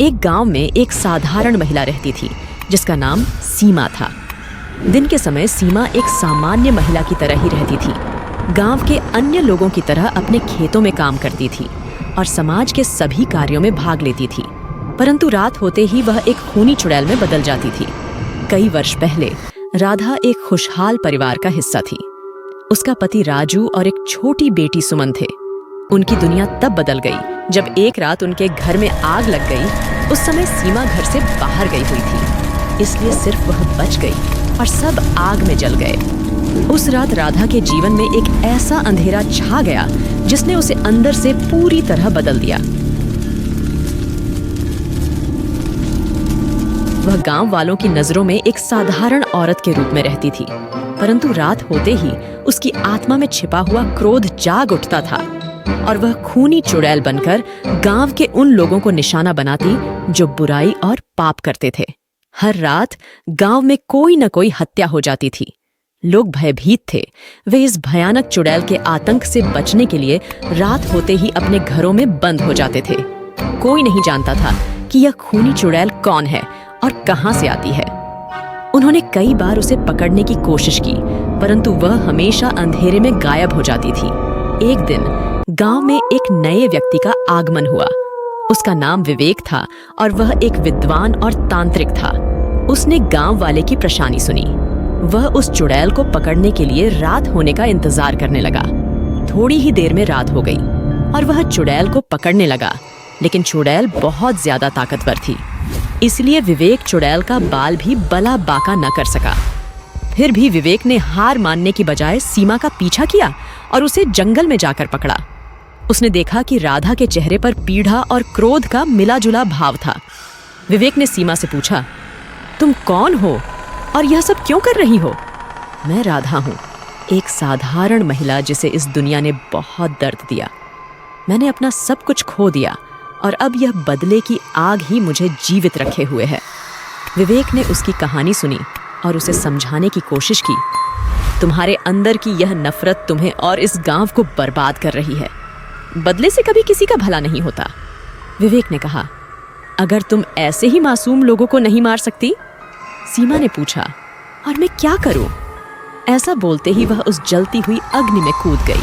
एक गांव में एक साधारण महिला रहती थी जिसका नाम सीमा था। दिन के समय सीमा एक सामान्य महिला की तरह ही रहती थी। गांव के अन्य लोगों की तरह अपने खेतों में काम करती थी और समाज के सभी कार्यों में भाग लेती थी। परंतु रात होते ही वह एक खूनी चुड़ैल में बदल जाती थी। कई वर्ष पहले राधा एक खुशहाल परिवार का हिस्सा थी। उसका पति राजू और एक छोटी बेटी सुमन थे। उनकी दुनिया तब बदल गई जब एक रात उनके घर में आग लग गई। उस समय सीमा घर से बाहर गई हुई थी, इसलिए सिर्फ वह बच गई और सब आग में जल गए। उस रात राधा के जीवन में एक ऐसा अंधेरा छा गया जिसने उसे अंदर से पूरी तरह बदल दिया। वह गांव वालों की नजरों में एक साधारण औरत के रूप में रहती थी, परंतु रात होते ही उसकी आत्मा में छिपा हुआ क्रोध जाग उठता था और वह खूनी चुड़ैल बनकर गांव के उन लोगों को निशाना बनाती जो बुराई और पाप करते थे। हर रात गांव में कोई न कोई हत्या हो जाती थी। लोग भयभीत थे। वे इस भयानक चुड़ैल के आतंक से बचने के लिए रात होते ही अपने घरों में बंद हो जाते थे। कोई नहीं जानता था कि यह खूनी चुड़ैल कौन है और कहां से आती है। उन्होंने कई बार उसे पकड़ने की कोशिश की, परंतु वह हमेशा अंधेरे में गायब हो जाती थी। एक दिन गांव में एक नए व्यक्ति का आगमन हुआ। उसका नाम विवेक था और वह एक विद्वान और तांत्रिक था। उसने गांव वाले की परेशानी सुनी। वह उस चुड़ैल को पकड़ने के लिए रात होने का इंतजार करने लगा। थोड़ी ही देर में रात हो गई और वह चुड़ैल को पकड़ने लगा, लेकिन चुड़ैल बहुत ज्यादा ताकतवर थी, इसलिए विवेक चुड़ैल का बाल भी बला बाका न कर सका। फिर भी विवेक ने हार मानने की बजाय सीमा का पीछा किया और उसे जंगल में जाकर पकड़ा। उसने देखा कि राधा के चेहरे पर पीड़ा और क्रोध का मिला जुला भाव था। विवेक ने सीमा से पूछा, तुम कौन हो और यह सब क्यों कर रही हो? मैं राधा हूँ, एक साधारण महिला जिसे इस दुनिया ने बहुत दर्द दिया। मैंने अपना सब कुछ खो दिया और अब यह बदले की आग ही मुझे जीवित रखे हुए है। विवेक ने उसकी कहानी सुनी और उसे समझाने की कोशिश की। तुम्हारे अंदर की यह नफरत तुम्हें और इस गांव को बर्बाद कर रही है। बदले से कभी किसी का भला नहीं होता। विवेक ने कहा, अगर तुम ऐसे ही मासूम लोगों को नहीं मार सकती? सीमा ने पूछा, और मैं क्या करूं? ऐसा बोलते ही वह उस जलती हुई अग्नि में कूद गई।